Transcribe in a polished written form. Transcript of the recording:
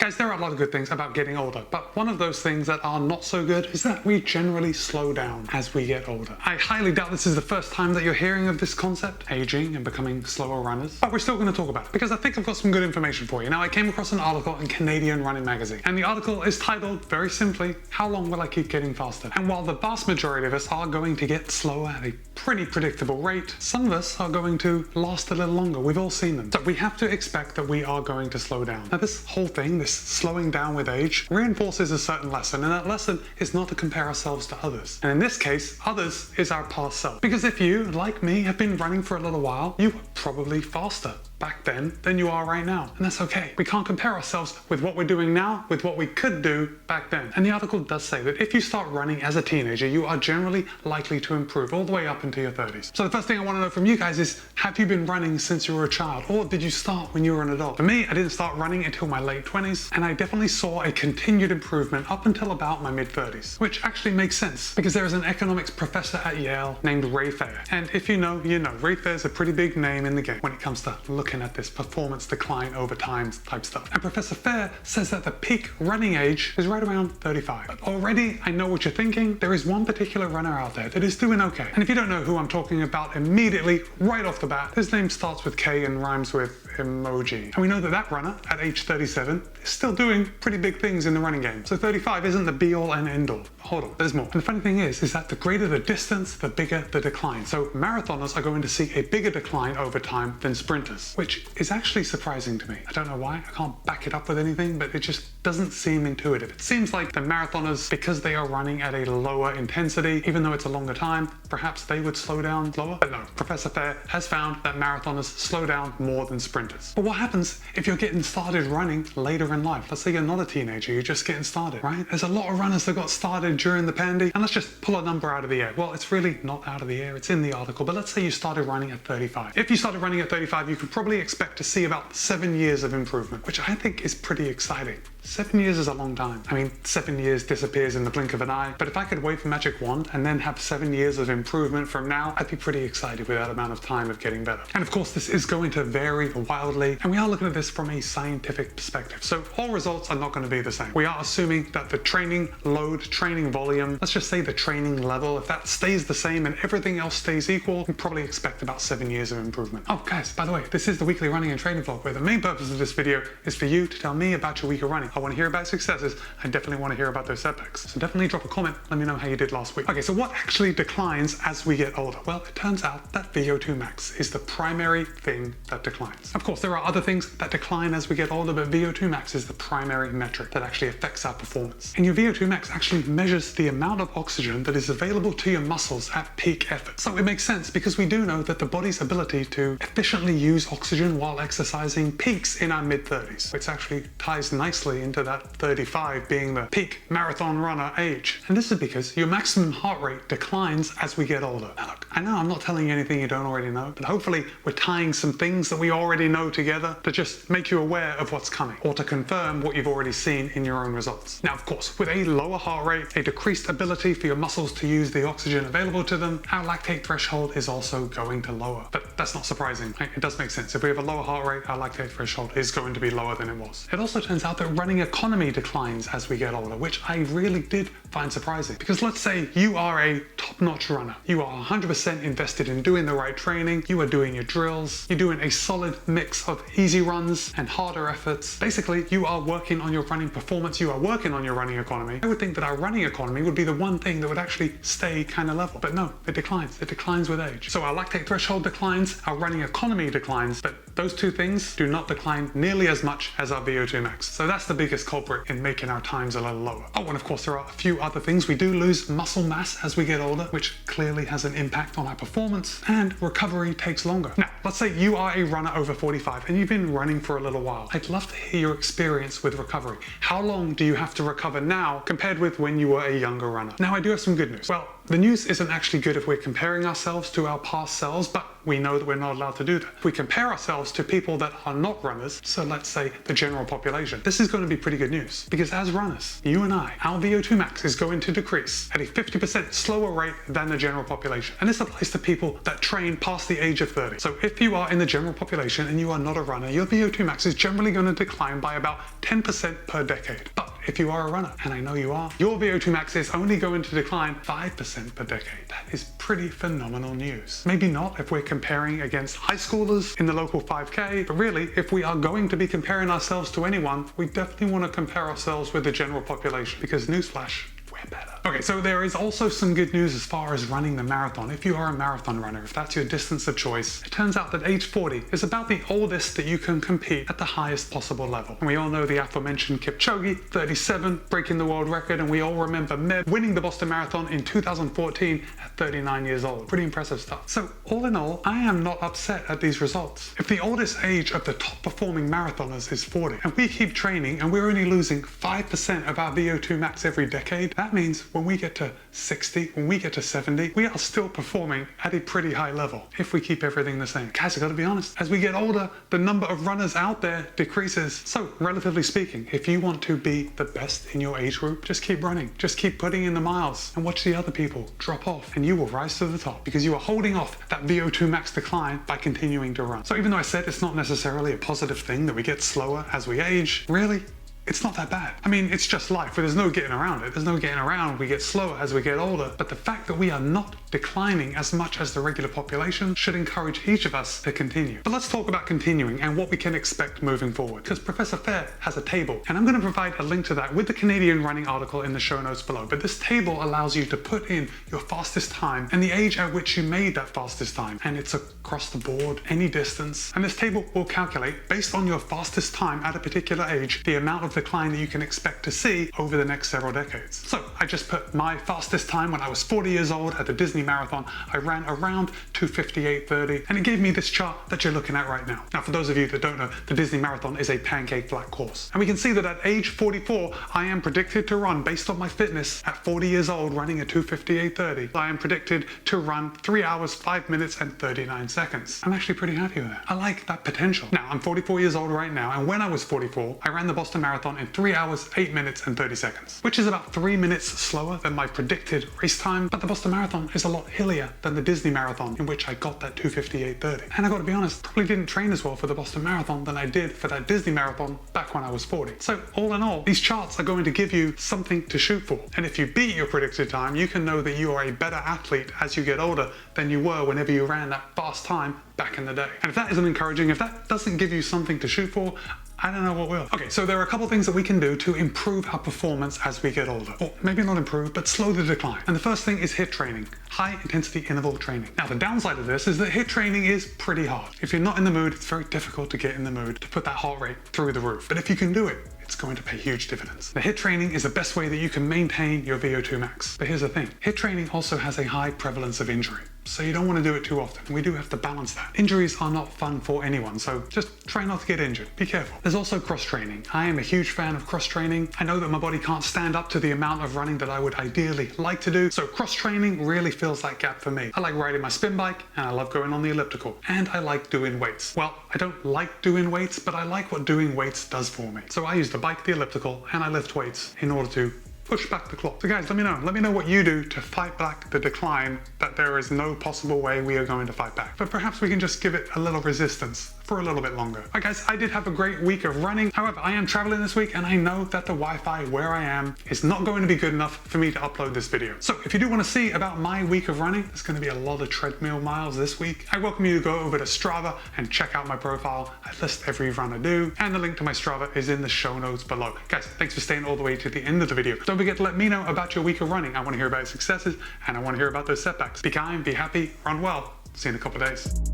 Guys, there are a lot of good things about getting older, but one of those things that are not so good is that we generally slow down as we get older. I highly doubt this is the first time that you're hearing of this concept, aging and becoming slower runners, but we're still going to talk about it because I think I've got some good information for you. Now, I came across an article in Canadian Running Magazine, and the article is titled, very simply, How Long Will I Keep Getting Faster? And while the vast majority of us are going to get slower at a pretty predictable rate, some of us are going to last a little longer. We've all seen them. So we have to expect that we are going to slow down. Now, this whole thing, this slowing down with age, reinforces a certain lesson, and that lesson is not to compare ourselves to others. And in this case, others is our past self. Because if you, like me, have been running for a little while, you were probably faster back then than you are right now. And that's okay. We can't compare ourselves with what we're doing now with what we could do back then. And the article does say that if you start running as a teenager, you are generally likely to improve all the way up into your 30s. So the first thing I want to know from you guys is, have you been running since you were a child? Or did you start when you were an adult? For me, I didn't start running until my late 20s, and I definitely saw a continued improvement up until about my mid 30s, which actually makes sense because there is an economics professor at Yale named Ray Fair. And if you know, you know. Ray Fair's a pretty big name in the game when it comes to looking at this performance decline over time type stuff. And Professor Fair says that the peak running age is right around 35. But already, I know what you're thinking. There is one particular runner out there that is doing okay. And if you don't know who I'm talking about immediately, right off the bat, his name starts with K and rhymes with emoji. And we know that that runner at age 37 is still doing pretty big things in the running game. So 35 isn't the be all and end all. Hold on, there's more. And the funny thing is that the greater the distance, the bigger the decline. So marathoners are going to see a bigger decline over time than sprinters, which is actually surprising to me. I don't know why. I can't back it up with anything, but it just doesn't seem intuitive. It seems like the marathoners, because they are running at a lower intensity, even though it's a longer time, perhaps they would slow down slower. But no, Professor Fair has found that marathoners slow down more than sprinters. But what happens if you're getting started running later in life? Let's say you're not a teenager, you're just getting started, right? There's a lot of runners that got started during the pandemic, and let's just pull a number out of the air. Well, it's really not out of the air, it's in the article, but let's say you started running at 35. If you started running at 35, you could probably expect to see about 7 years of improvement, which I think is pretty exciting. 7 years is a long time. I mean, 7 years disappears in the blink of an eye, but if I could wave a magic wand and then have 7 years of improvement from now, I'd be pretty excited with that amount of time of getting better. And of course, this is going to vary wildly, and we are looking at this from a scientific perspective. So all results are not going to be the same. We are assuming that the training load, training volume, let's just say the training level, if that stays the same and everything else stays equal, we probably expect about 7 years of improvement. Oh guys, by the way, this is the weekly running and training vlog, where the main purpose of this video is for you to tell me about your week of running. I want to hear about successes. I definitely want to hear about those setbacks. So definitely drop a comment. Let me know how you did last week. Okay, so what actually declines as we get older? Well, it turns out that VO2 max is the primary thing that declines. Of course, there are other things that decline as we get older, but VO2 max is the primary metric that actually affects our performance. And your VO2 max actually measures the amount of oxygen that is available to your muscles at peak effort. So it makes sense because we do know that the body's ability to efficiently use oxygen while exercising peaks in our mid-30s, which actually ties nicely into that 35 being the peak marathon runner age. And this is because your maximum heart rate declines as we get older. Now look, I know I'm not telling you anything you don't already know, but hopefully we're tying some things that we already know together to just make you aware of what's coming, or to confirm what you've already seen in your own results. Now, of course, with a lower heart rate, a decreased ability for your muscles to use the oxygen available to them, our lactate threshold is also going to lower. But that's not surprising, right? It does make sense. If we have a lower heart rate, our lactate threshold is going to be lower than it was. It also turns out that running economy declines as we get older, which I really did find surprising. Because let's say you are a top-notch runner. You are 100% invested in doing the right training. You are doing your drills. You're doing a solid mix of easy runs and harder efforts. Basically, you are working on your running performance. You are working on your running economy. I would think that our running economy would be the one thing that would actually stay kind of level. But no, it declines. It declines with age. So our lactate threshold declines, our running economy declines, but those two things do not decline nearly as much as our VO2 max. So that's the biggest culprit in making our times a little lower. Oh, and of course there are a few other things. We do lose muscle mass as we get older, which clearly has an impact on our performance, and recovery takes longer. Now, let's say you are a runner over 45 and you've been running for a little while. I'd love to hear your experience with recovery. How long do you have to recover now compared with when you were a younger runner? Now, I do have some good news. Well, The news isn't actually good if we're comparing ourselves to our past selves, but we know that we're not allowed to do that. If we compare ourselves to people that are not runners, so let's say the general population, this is going to be pretty good news, because as runners, you and I, our VO2 max is going to decrease at a 50% slower rate than the general population. And this applies to people that train past the age of 30. So if you are in the general population and you are not a runner, your VO2 max is generally going to decline by about 10% per decade. But if you are a runner, and I know you are, your VO2 max is only going to decline 5% per decade. That is pretty phenomenal news. Maybe not if we're comparing against high schoolers in the local 5K, but really, if we are going to be comparing ourselves to anyone, we definitely want to compare ourselves with the general population, because newsflash, we're better. Okay, so there is also some good news as far as running the marathon. If you are a marathon runner, if that's your distance of choice, it turns out that age 40 is about the oldest that you can compete at the highest possible level. And we all know the aforementioned Kipchoge, 37, breaking the world record, and we all remember Meb winning the Boston Marathon in 2014 at 39 years old. Pretty impressive stuff. So all in all, I am not upset at these results. If the oldest age of the top performing marathoners is 40, and we keep training and we're only losing 5% of our VO2 max every decade, that means when we get to 60, when we get to 70, we are still performing at a pretty high level if we keep everything the same. Guys, I gotta be honest, as we get older, the number of runners out there decreases. So relatively speaking, if you want to be the best in your age group, just keep running, just keep putting in the miles and watch the other people drop off, and you will rise to the top because you are holding off that VO2 max decline by continuing to run. So even though I said it's not necessarily a positive thing that we get slower as we age, really, it's not that bad. I mean, it's just life, but there's no getting around it. There's no getting around. We get slower as we get older, but the fact that we are not declining as much as the regular population should encourage each of us to continue. But let's talk about continuing and what we can expect moving forward, because Professor Fair has a table, and I'm going to provide a link to that with the Canadian running article in the show notes below. But this table allows you to put in your fastest time and the age at which you made that fastest time, and it's across the board, any distance. And this table will calculate, based on your fastest time at a particular age, the amount of decline that you can expect to see over the next several decades. So I just put my fastest time when I was 40 years old at the Disney Marathon. I ran around 2:58:30, and it gave me this chart that you're looking at right now. Now, for those of you that don't know, the Disney Marathon is a pancake flat course. And we can see that at age 44, I am predicted to run, based on my fitness, at 40 years old, running a 2:58:30. I am predicted to run 3 hours, 5 minutes, and 39 seconds. I'm actually pretty happy with that. I like that potential. Now, I'm 44 years old right now, and when I was 44, I ran the Boston Marathon in 3 hours, 8 minutes, and 30 seconds, which is about 3 minutes slower than my predicted race time. But the Boston Marathon is a lot hillier than the Disney Marathon, in which I got that 2:58:30. And I gotta be honest, probably didn't train as well for the Boston Marathon than I did for that Disney Marathon back when I was 40. So all in all, these charts are going to give you something to shoot for. And if you beat your predicted time, you can know that you are a better athlete as you get older than you were whenever you ran that fast time back in the day. And if that isn't encouraging, if that doesn't give you something to shoot for, I don't know what will. Okay, so there are a couple things that we can do to improve our performance as we get older. Or maybe not improve, but slow the decline. And the first thing is HIIT training, high intensity interval training. Now, the downside of this is that HIIT training is pretty hard. If you're not in the mood, it's very difficult to get in the mood to put that heart rate through the roof. But if you can do it, it's going to pay huge dividends. The HIIT training is the best way that you can maintain your VO2 max. But here's the thing, HIIT training also has a high prevalence of injury. So you don't want to do it too often. We do have to balance that. Injuries are not fun for anyone, so just try not to get injured. Be careful. There's also cross training. I am a huge fan of cross training. I know that my body can't stand up to the amount of running that I would ideally like to do, so cross training really fills that gap for me. I like riding my spin bike, and I love going on the elliptical, and I like doing weights. Well, I don't like doing weights, but I like what doing weights does for me. So I use the bike, the elliptical, and I lift weights in order to push back the clock. So guys, let me know what you do to fight back the decline that there is no possible way we are going to fight back. But perhaps we can just give it a little resistance for a little bit longer. Alright guys, I did have a great week of running. However, I am traveling this week, and I know that the Wi-Fi where I am is not going to be good enough for me to upload this video. So if you do want to see about my week of running, there's going to be a lot of treadmill miles this week. I welcome you to go over to Strava and check out my profile. I list every run I do, and the link to my Strava is in the show notes below. Guys, thanks for staying all the way to the end of the video. Don't forget to let me know about your week of running. I want to hear about your successes, and I want to hear about those setbacks. Be kind, be happy, run well. See you in a couple of days.